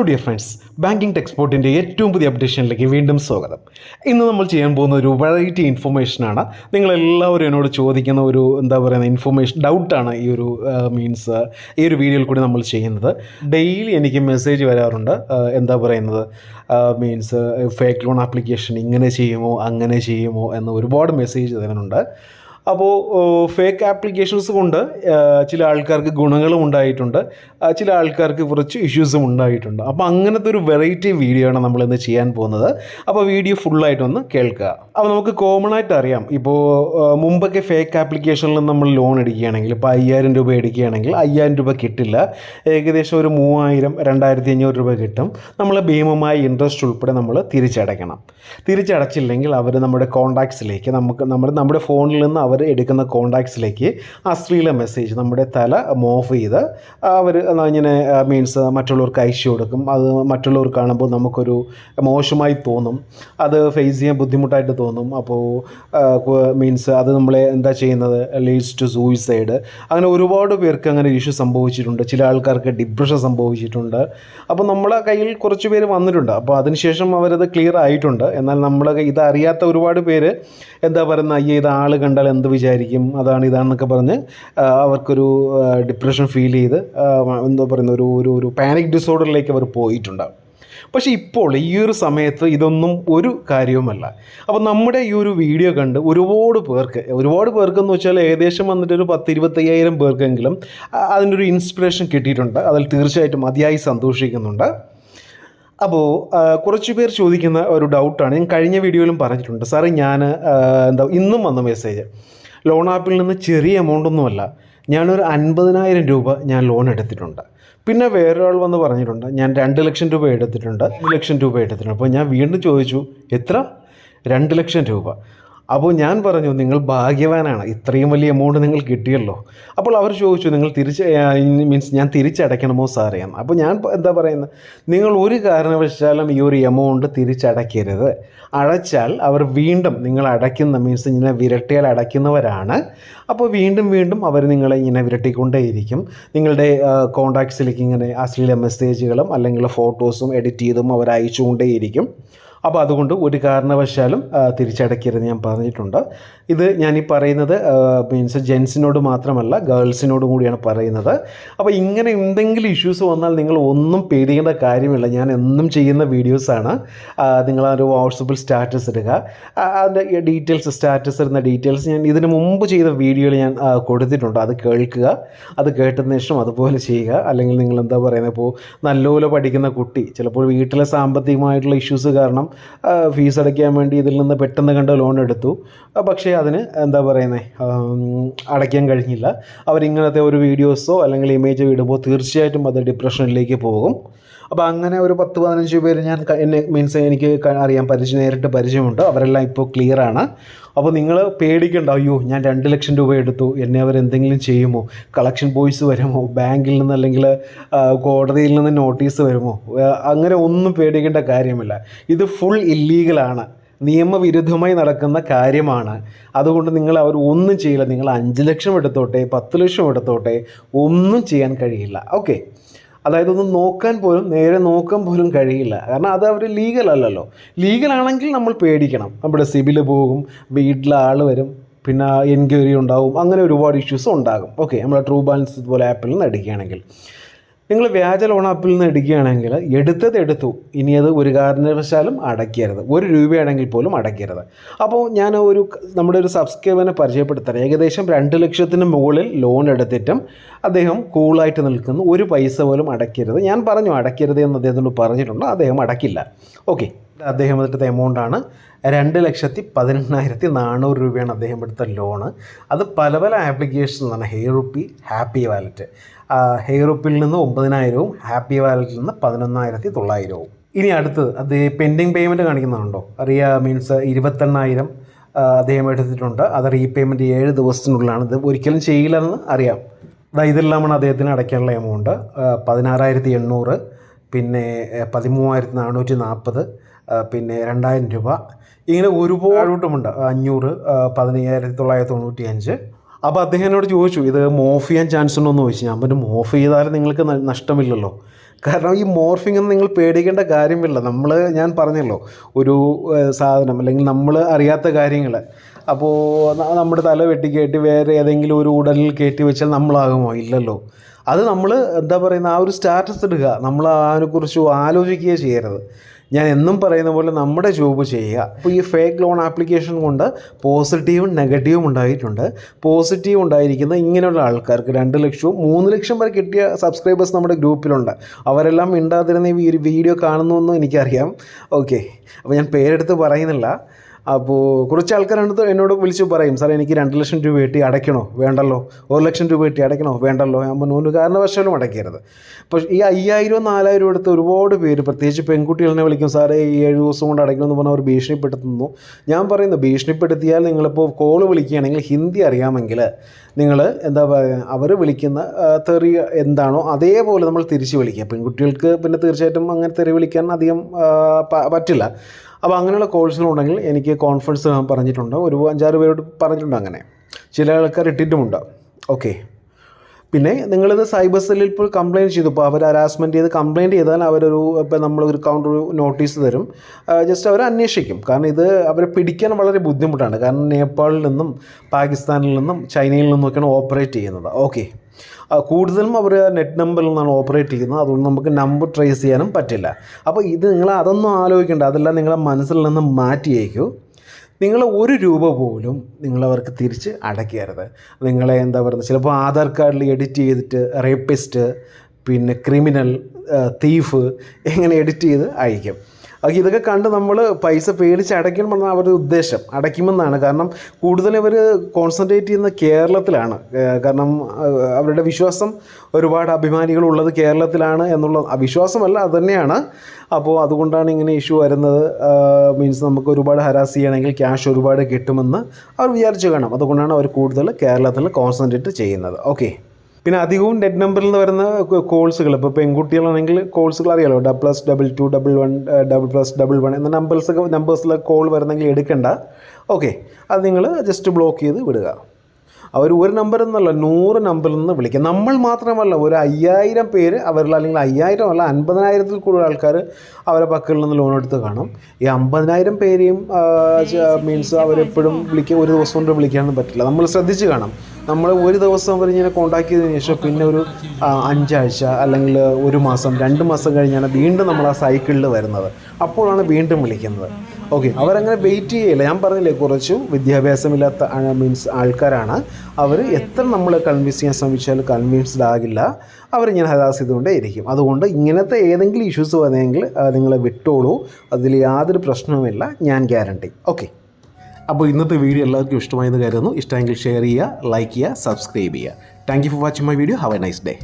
Hello dear friends, banking ടെക്സ്പോർട്ടിൻ്റെ ഏറ്റവും പുതിയ അപ്ഡേഷനിലേക്ക് വീണ്ടും സ്വാഗതം. ഇന്ന് നമ്മൾ ചെയ്യാൻ പോകുന്ന ഒരു വെറൈറ്റി ഇൻഫർമേഷനാണ്. നിങ്ങളെല്ലാവരും എന്നോട് ചോദിക്കുന്ന ഒരു ഇൻഫർമേഷൻ ഡൗട്ടാണ് ഈ ഒരു ഈ ഒരു വീഡിയോയിൽ കൂടി നമ്മൾ ചെയ്യുന്നത്. ഡെയിലി എനിക്ക് മെസ്സേജ് വരാറുണ്ട്. ഫേക്ക് ലോൺ ആപ്ലിക്കേഷൻ ഇങ്ങനെ ചെയ്യുമോ അങ്ങനെ ചെയ്യുമോ എന്ന് ഒരുപാട് മെസ്സേജ് തരുന്നുണ്ട്. അപ്പോൾ ഫേക്ക് ആപ്ലിക്കേഷൻസ് കൊണ്ട് ചില ആൾക്കാർക്ക് ഗുണങ്ങളും ഉണ്ടായിട്ടുണ്ട്, ചില ആൾക്കാർക്ക് കുറച്ച് ഇഷ്യൂസും ഉണ്ടായിട്ടുണ്ട്. അപ്പോൾ അങ്ങനത്തെ ഒരു വെറൈറ്റി വീഡിയോ ആണ് നമ്മളിന്ന് ചെയ്യാൻ പോകുന്നത്. അപ്പോൾ വീഡിയോ ഫുള്ളായിട്ടൊന്ന് കേൾക്കുക. അപ്പോൾ നമുക്ക് കോമൺ ആയിട്ട് അറിയാം, ഇപ്പോൾ മുമ്പൊക്കെ ഫേക്ക് ആപ്ലിക്കേഷനിൽ നമ്മൾ ലോൺ എടുക്കുകയാണെങ്കിൽ, ഇപ്പോൾ 5000 രൂപ എടുക്കുകയാണെങ്കിൽ 5000 രൂപ കിട്ടില്ല, ഏകദേശം ഒരു 3000 2500 രൂപ കിട്ടും. നമ്മൾ ഭീമമായ ഇൻട്രസ്റ്റ് ഉൾപ്പെടെ നമ്മൾ തിരിച്ചടച്ചില്ലെങ്കിൽ അവർ നമ്മുടെ കോൺടാക്ട്സിലേക്ക് നമ്മുടെ ഫോണിൽ നിന്ന് അവർ എടുക്കുന്ന കോൺടാക്ട്സിലേക്ക് അശ്ലീല മെസ്സേജ് നമ്മുടെ തല മോഫ് ചെയ്ത് അവർ ഇങ്ങനെ മറ്റുള്ളവർക്ക് അയച്ചു കൊടുക്കും. അത് മറ്റുള്ളവർ കാണുമ്പോൾ നമുക്കൊരു മോശമായി തോന്നും, അത് ഫേസ് ചെയ്യാൻ ബുദ്ധിമുട്ടായിട്ട് തോന്നും. അപ്പോൾ അത് നമ്മളെ എന്താ ചെയ്യുന്നത്, ലീഡ്സ് ടു സൂയിസൈഡ്. അങ്ങനെ ഒരുപാട് പേർക്ക് അങ്ങനെ ഇഷ്യൂ സംഭവിച്ചിട്ടുണ്ട്. ചില ആൾക്കാർക്ക് ഡിപ്രഷൻ സംഭവിച്ചിട്ടുണ്ട്. അപ്പോൾ നമ്മളെ കയ്യിൽ കുറച്ച് പേര് വന്നിട്ടുണ്ട്. അപ്പോൾ അതിനുശേഷം അവരത് ക്ലിയർ ആയിട്ടുണ്ട്. എന്നാൽ ഇതറിയാത്ത ഒരുപാട് പേര് ഇത് ആൾ കണ്ടാൽ എന്ത് വിചാരിക്കും, ഇതാണെന്നൊക്കെ പറഞ്ഞ് അവർക്കൊരു ഡിപ്രഷൻ ഫീൽ ചെയ്ത് ഒരു പാനിക് ഡിസോർഡറിലേക്ക് അവർ പോയിട്ടുണ്ടാകും. പക്ഷേ ഇപ്പോൾ ഈ ഒരു സമയത്ത് ഇതൊന്നും ഒരു കാര്യവുമല്ല. അപ്പോൾ നമ്മുടെ ഈ ഒരു വീഡിയോ കണ്ട് ഒരുപാട് പേർക്കെന്ന് വെച്ചാൽ ഏകദേശം വന്നിട്ട് ഒരു 10-25,000 പേർക്കെങ്കിലും അതിൻ്റെ ഒരു ഇൻസ്പിറേഷൻ കിട്ടിയിട്ടുണ്ട്. അതിൽ തീർച്ചയായിട്ടും അതിയായി സന്തോഷിക്കുന്നുണ്ട്. അപ്പോൾ കുറച്ച് പേർ ചോദിക്കുന്ന ഒരു ഡൗട്ടാണ്, ഞാൻ കഴിഞ്ഞ വീഡിയോയിലും പറഞ്ഞിട്ടുണ്ട്. സാറേ, ഇന്നും വന്ന മെസ്സേജ്, ലോൺ ആപ്പിൽ നിന്ന് ചെറിയ എമൗണ്ടൊന്നുമല്ല, ഞാനൊരു 50,000 രൂപ ഞാൻ ലോൺ എടുത്തിട്ടുണ്ട്. പിന്നെ വേറൊരാൾ വന്ന് പറഞ്ഞിട്ടുണ്ട്, ഞാൻ 2 ലക്ഷം രൂപ എടുത്തിട്ടുണ്ട്, 1 ലക്ഷം രൂപ എടുത്തിട്ടുണ്ട്. അപ്പോൾ ഞാൻ വീണ്ടും ചോദിച്ചു, എത്ര? 2 ലക്ഷം രൂപ. അപ്പോൾ ഞാൻ പറഞ്ഞു, നിങ്ങൾ ഭാഗ്യവാനാണ്, ഇത്രയും വലിയ എമൗണ്ട് നിങ്ങൾ കിട്ടിയല്ലോ. അപ്പോൾ അവർ ചോദിച്ചു, ഞാൻ തിരിച്ചടയ്ക്കണമോ സാറേ എന്ന്. അപ്പോൾ ഞാൻ നിങ്ങൾ ഒരു കാരണവശാലും ഈ ഒരു എമൗണ്ട് തിരിച്ചടയ്ക്കരുത്. അടച്ചാൽ അവർ വീണ്ടും നിങ്ങൾ ഇങ്ങനെ വിരട്ടിയാൽ അടയ്ക്കുന്നവരാണ്. അപ്പോൾ വീണ്ടും അവർ നിങ്ങളെ ഇങ്ങനെ വിരട്ടിക്കൊണ്ടേയിരിക്കും. നിങ്ങളുടെ കോൺടാക്ട്സിലേക്ക് ഇങ്ങനെ അശ്ലീല മെസ്സേജുകളും അല്ലെങ്കിൽ ഫോട്ടോസും എഡിറ്റ് ചെയ്തും അവർ അയച്ചുകൊണ്ടേയിരിക്കും. അപ്പോൾ അതുകൊണ്ട് ഒരു കാരണവശാലും തിരിച്ചടയ്ക്കരുത് ഞാൻ പറഞ്ഞിട്ടുണ്ട്. ഇത് ഞാനീ പറയുന്നത് ജെൻസിനോട് മാത്രമല്ല, ഗേൾസിനോടും കൂടിയാണ് പറയുന്നത്. അപ്പോൾ ഇങ്ങനെ എന്തെങ്കിലും ഇഷ്യൂസ് വന്നാൽ നിങ്ങൾ ഒന്നും പേടിക്കേണ്ട കാര്യമില്ല. ഞാൻ എന്നും ചെയ്യുന്ന വീഡിയോസാണ്. നിങ്ങളൊരു വാട്സപ്പിൽ സ്റ്റാറ്റസ് ഇടുക, അതിൻ്റെ സ്റ്റാറ്റസ് ഇടുന്ന ഡീറ്റെയിൽസ് ഞാൻ ഇതിന് മുമ്പ് ചെയ്ത വീഡിയോയിൽ ഞാൻ കൊടുത്തിട്ടുണ്ട്. അത് കേൾക്കുക, അത് കേട്ടതിന് ശേഷം അതുപോലെ ചെയ്യുക. അല്ലെങ്കിൽ നിങ്ങൾ ഇപ്പോൾ നല്ലപോലെ പഠിക്കുന്ന കുട്ടി ചിലപ്പോൾ വീട്ടിലെ സാമ്പത്തികമായിട്ടുള്ള ഇഷ്യൂസ് കാരണം ഫീസ് അടയ്ക്കാൻ വേണ്ടി ഇതിൽ നിന്ന് പെട്ടെന്ന് കണ്ട് ലോൺ എടുത്തു, പക്ഷേ അതിന് അടയ്ക്കാൻ കഴിഞ്ഞില്ല. അവരിങ്ങനത്തെ ഒരു വീഡിയോസോ അല്ലെങ്കിൽ ഇമേജോ ഇടുമ്പോൾ തീർച്ചയായിട്ടും അത് ഡിപ്രഷനിലേക്ക് പോകും. അപ്പോൾ അങ്ങനെ ഒരു 10-15 പേര് എനിക്ക് അറിയാം, നേരിട്ട് പരിചയമുണ്ട്. അവരെല്ലാം ഇപ്പോൾ ക്ലിയറാണ്. അപ്പോൾ നിങ്ങൾ പേടിക്കണ്ട, അയ്യോ ഞാൻ 2 ലക്ഷം രൂപ എടുത്തു, എന്നെ അവരെന്തെങ്കിലും ചെയ്യുമോ, കളക്ഷൻ ബോയ്സ് വരുമോ, ബാങ്കിൽ നിന്ന് അല്ലെങ്കിൽ കോടതിയിൽ നിന്ന് നോട്ടീസ് വരുമോ, അങ്ങനെ ഒന്നും പേടിക്കേണ്ട കാര്യമില്ല. ഇത് ഫുൾ ഇല്ലീഗലാണ്, നിയമവിരുദ്ധമായി നടക്കുന്ന കാര്യമാണ്. അതുകൊണ്ട് അവർ ഒന്നും ചെയ്യില്ല. നിങ്ങൾ 5 ലക്ഷം എടുത്തോട്ടെ, 10 ലക്ഷം എടുത്തോട്ടെ, ഒന്നും ചെയ്യാൻ കഴിയില്ല. ഓക്കെ, ഒന്ന് നേരെ നോക്കാൻ പോലും കഴിയില്ല. കാരണം അത് അവർ ലീഗലല്ലല്ലോ. ലീഗലാണെങ്കിൽ നമ്മൾ പേടിക്കണം, നമ്മുടെ സിബിൽ പോകും, വീട്ടിലെ ആൾ വരും, പിന്നെ എൻക്വയറി ഉണ്ടാവും, അങ്ങനെ ഒരുപാട് ഇഷ്യൂസ് ഉണ്ടാകും. ഓക്കെ, നമ്മൾ ട്രൂ ബാലൻസ് ഇതുപോലെ ആപ്പിൽ നിന്ന് എടുക്കുകയാണെങ്കിൽ, നിങ്ങൾ വ്യാജ ലോൺ ആപ്പിൽ നിന്ന് എടുക്കുകയാണെങ്കിൽ എടുത്തു, ഇനി അത് ഒരു കാരണവശാലും അടയ്ക്കരുത്. 1 രൂപയാണെങ്കിൽ പോലും അടയ്ക്കരുത്. അപ്പോൾ ഞാൻ നമ്മുടെ ഒരു സബ്സ്ക്രൈബറിനെ പരിചയപ്പെടുത്താൻ, ഏകദേശം 2 ലക്ഷത്തിന് മുകളിൽ ലോൺ എടുത്തിട്ടും അദ്ദേഹം കൂളായിട്ട് നിൽക്കുന്നു, 1 പൈസ പോലും അടയ്ക്കരുത്. ഞാൻ പറഞ്ഞു അടയ്ക്കരുത് എന്ന് അദ്ദേഹത്തോട് പറഞ്ഞിട്ടുണ്ട്, അദ്ദേഹം അടയ്ക്കില്ല. ഓക്കെ, അദ്ദേഹം എടുത്ത എമൗണ്ടാണ് 2,18,400 രൂപയാണ് അദ്ദേഹം എടുത്ത ലോണ്. അത് പല ആപ്ലിക്കേഷനിലാണ്. ഹെയറുപ്പി, ഹാപ്പി വാലറ്റ്. ഹെയറുപ്പിൽ നിന്ന് 9,000-ഉം ഹാപ്പി വാലറ്റിൽ നിന്ന് 11,900-ഉം. ഇനി അടുത്തത്, അത് പെൻഡിങ് പേയ്മെൻറ്റ് കാണിക്കുന്നുണ്ടോ അറിയാം, 28,000 അദ്ദേഹം എടുത്തിട്ടുണ്ട്. അത് റീപേയ്മെൻറ്റ് 7 ദിവസത്തിനുള്ളിലാണ്. ഇത് ഒരിക്കലും ചെയ്യില്ലെന്ന് അറിയാം. ഇതെല്ലാമാണ് അദ്ദേഹത്തിന് അടയ്ക്കാനുള്ള എമൗണ്ട്. 16,800, പിന്നെ 13,440, പിന്നെ 2,000 രൂപ. ഇങ്ങനെ ഒരുപാട് കൂട്ടമുണ്ട്. 500, 15,995. അപ്പോൾ അദ്ദേഹം എന്നോട് ചോദിച്ചു, ഇത് മോഫ് ചെയ്യാൻ ചാൻസ് ഉണ്ടോ എന്ന് ചോദിച്ചു. ഞാൻ പറഞ്ഞു, മോഫ് ചെയ്താലും നിങ്ങൾക്ക് നഷ്ടമില്ലല്ലോ, കാരണം ഈ മോർഫിംഗ് ഒന്നും നിങ്ങൾ പേടിക്കേണ്ട കാര്യമില്ല. ഞാൻ പറഞ്ഞല്ലോ, ഒരു സാധനം അല്ലെങ്കിൽ നമ്മൾ അറിയാത്ത കാര്യങ്ങൾ അപ്പോൾ നമ്മുടെ തല വെട്ടിക്കയറ്റി വേറെ ഏതെങ്കിലും ഒരു ഉടലിൽ കയറ്റി വെച്ചാൽ നമ്മളാകുമോ? ഇല്ലല്ലോ. അത് നമ്മൾ എന്താ പറയുന്ന ആ ഒരു സ്റ്റാറ്റസ് ഇടുക, നമ്മൾ അതിനെക്കുറിച്ച് ആലോചിക്കുകയേ ചെയ്യരുത്. ഞാൻ എന്നും പറയുന്ന പോലെ നമ്മുടെ ജോബ് ചെയ്യുക. അപ്പോൾ ഈ ഫേക്ക് ലോൺ ആപ്ലിക്കേഷൻ കൊണ്ട് പോസിറ്റീവും നെഗറ്റീവും ഉണ്ടായിട്ടുണ്ട്. പോസിറ്റീവ് ഉണ്ടായിരിക്കുന്ന ഇങ്ങനെയുള്ള ആൾക്കാർക്ക് 2 ലക്ഷവും 3 ലക്ഷം വരെ കിട്ടിയ സബ്സ്ക്രൈബേഴ്സ് നമ്മുടെ ഗ്രൂപ്പിലുണ്ട്. അവരെല്ലാം മിണ്ടാതിരുന്ന ഈ വീഡിയോ കാണുന്നുവെന്നും എനിക്കറിയാം. ഓക്കെ, അപ്പോൾ ഞാൻ പേരെടുത്ത് പറയുന്നില്ല. അപ്പോൾ കുറച്ച് ആൾക്കാരാണ് എന്നോട് വിളിച്ച് പറയും, സാറേ എനിക്ക് 2 ലക്ഷം രൂപ കിട്ടി അടയ്ക്കണോ? വേണ്ടല്ലോ. 1 ലക്ഷം രൂപ കിട്ടി അടയ്ക്കണോ? വേണ്ടല്ലോ. ഞാൻ പറഞ്ഞു ഒരു കാരണവശാലും അടയ്ക്കരുത്. പക്ഷേ ഈ 5000 4000 എടുത്ത് ഒരുപാട് പേര്, പ്രത്യേകിച്ച് പെൺകുട്ടികളെ വിളിക്കും, സാറേ ഈ 7 ദിവസം കൊണ്ട് അടയ്ക്കണമെന്ന് പറഞ്ഞാൽ അവർ ഭീഷണിപ്പെടുത്തുന്നു. ഞാൻ പറയുന്നു, ഭീഷണിപ്പെടുത്തിയാൽ നിങ്ങളിപ്പോൾ കോൾ വിളിക്കുകയാണെങ്കിൽ ഹിന്ദി അറിയാമെങ്കിൽ നിങ്ങൾ എന്താ പറയുക, അവർ വിളിക്കുന്ന തെറി എന്താണോ അതേപോലെ നമ്മൾ തിരിച്ച് വിളിക്കുക. പെൺകുട്ടികൾക്ക് പിന്നെ തീർച്ചയായിട്ടും അങ്ങനെ തെറി വിളിക്കാൻ അധികം പറ്റില്ല. അപ്പോൾ അങ്ങനെയുള്ള കോഴ്സുകളുണ്ടെങ്കിൽ എനിക്ക് കോൺഫറൻസ് പറഞ്ഞിട്ടുണ്ട്, ഒരു 5-6 പേരോട് പറഞ്ഞിട്ടുണ്ട്. അങ്ങനെ ചില ആൾക്കാർ ഇട്ടിട്ടുമുണ്ട്. ഓക്കെ, പിന്നെ നിങ്ങളിത് സൈബർ സെല്ലിൽ ഇപ്പോൾ കംപ്ലയിൻറ്റ് ചെയ്തു. ഇപ്പോൾ അവർ ഹരാസ്മെൻറ്റ് ചെയ്ത് കംപ്ലയിൻറ്റ് ചെയ്താൽ ഇപ്പോൾ നമ്മളൊരു കൗണ്ടർ നോട്ടീസ് തരും. ജസ്റ്റ് അവർ അന്വേഷിക്കും. കാരണം ഇത് അവരെ പിടിക്കാൻ വളരെ ബുദ്ധിമുട്ടാണ്. കാരണം നേപ്പാളിൽ നിന്നും പാകിസ്ഥാനിൽ നിന്നും ചൈനയിൽ നിന്നൊക്കെയാണ് ഓപ്പറേറ്റ് ചെയ്യുന്നത്. ഓക്കെ, കൂടുതലും അവർ നെറ്റ് നമ്പറിൽ നിന്നാണ് ഓപ്പറേറ്റ് ചെയ്യുന്നത്. അതുകൊണ്ട് നമുക്ക് നമ്പർ ട്രേസ് ചെയ്യാനും പറ്റില്ല. അപ്പോൾ ഇത് നിങ്ങൾ അതൊന്നും ആലോചിക്കേണ്ട. അതെല്ലാം നിങ്ങളെ മനസ്സിൽ നിന്ന് മാറ്റിയേക്കൂ. നിങ്ങൾ 1 രൂപ പോലും നിങ്ങളവർക്ക് തിരിച്ച് അടയ്ക്കരുത്. നിങ്ങളെ എന്താ പറയുന്നത്, ചിലപ്പോൾ ആധാർ കാർഡിൽ എഡിറ്റ് ചെയ്തിട്ട് റേപ്പിസ്റ്റ്, പിന്നെ ക്രിമിനൽ, തീഫ് ഇങ്ങനെ എഡിറ്റ് ചെയ്ത് അയക്കും. അപ്പോൾ ഇതൊക്കെ കണ്ട് നമ്മൾ പൈസ പേടിച്ച് അടയ്ക്കണമെന്നാണ് അവരുടെ ഉദ്ദേശം. അടയ്ക്കുമെന്നാണ്. കാരണം കൂടുതൽ ഇവർ കോൺസെൻട്രേറ്റ് ചെയ്യുന്നത് കേരളത്തിലാണ്. കാരണം അവരുടെ വിശ്വാസം ഒരുപാട് അഭിമാനികളുള്ളത് കേരളത്തിലാണ് എന്നുള്ള വിശ്വാസമല്ല, അത് തന്നെയാണ്. അപ്പോൾ അതുകൊണ്ടാണ് ഇങ്ങനെ ഇഷ്യൂ വരുന്നത്. മീൻസ് നമുക്ക് ഒരുപാട് ഹരാസ് ചെയ്യണമെങ്കിൽ ക്യാഷ് ഒരുപാട് കിട്ടുമെന്ന് അവർ വിചാരിച്ച് കാണാം. അതുകൊണ്ടാണ് അവർ കൂടുതൽ കേരളത്തിൽ കോൺസെൻട്രേറ്റ് ചെയ്യുന്നത്. ഓക്കെ, പിന്നെ അധികവും നെറ്റ് നമ്പറിൽ നിന്ന് വരുന്ന കോൾസുകൾ, ഇപ്പോൾ പെൺകുട്ടികളാണെങ്കിൽ കോൾസുകൾ അറിയാലോ, +22 11 ++11 എന്ന നമ്പേഴ്സിലെ കോൾ വരുന്നെങ്കിൽ എടുക്കണ്ട. ഓക്കെ, അത് നിങ്ങൾ ജസ്റ്റ് ബ്ലോക്ക് ചെയ്ത് വിടുക. അവർ ഒരു നമ്പറിൽ നിന്നല്ല 100 നമ്പറിൽ നിന്ന് വിളിക്കുക. നമ്മൾ മാത്രമല്ല, ഒരു 5000 പേര് അവരിൽ, അല്ലെങ്കിൽ 5000 അല്ല 50,000-ൽ കൂടുതൽ ആൾക്കാർ അവരെ പക്കൽ നിന്ന് ലോൺ എടുത്ത് കാണും. ഈ 50,000 പേരെയും മീൻസ് അവരെപ്പോഴും ഒരു ദിവസം കൊണ്ട് വിളിക്കാനൊന്നും പറ്റില്ല. നമ്മൾ ശ്രദ്ധിച്ച് കാണാം. നമ്മൾ ഒരു ദിവസം അവരിങ്ങനെ കോൺടാക്ട് ചെയ്തതിന് ശേഷം പിന്നെ ഒരു 5 ആഴ്ച അല്ലെങ്കിൽ 1 മാസം 2 മാസം കഴിഞ്ഞാണ് വീണ്ടും നമ്മൾ ആ സൈക്കിളിൽ വരുന്നത്. അപ്പോഴാണ് വീണ്ടും വിളിക്കുന്നത്. ഓക്കെ, അവരങ്ങനെ വെയിറ്റ് ചെയ്യില്ല. ഞാൻ പറഞ്ഞില്ലേ, കുറച്ചു വിദ്യാഭ്യാസമില്ലാത്ത ആൾക്കാരാണ് അവർ. എത്ര നമ്മൾ കൺവിൻസ് ചെയ്യാൻ ശ്രമിച്ചാലും കൺവിൻസ്ഡ് ആകില്ല. അവരിങ്ങനെ ഹരാസ് ചെയ്തുകൊണ്ടേ ഇരിക്കും. അതുകൊണ്ട് ഇങ്ങനത്തെ ഏതെങ്കിലും ഇഷ്യൂസ് വന്നെങ്കിൽ നിങ്ങളെ വിട്ടോളൂ. അതിൽ യാതൊരു പ്രശ്നവുമില്ല, ഞാൻ ഗ്യാരണ്ടി. ഓക്കെ, അപ്പോൾ ഇന്നത്തെ വീഡിയോ എല്ലാവർക്കും ഇഷ്ടമായെന്ന് കരുതുന്നു. ഇഷ്ടമെങ്കിൽ ഷെയർ ചെയ്യുക, ലൈക്ക് ചെയ്യുക, സബ്സ്ക്രൈബ് ചെയ്യുക. Thank you for watching my video. Have A nice day.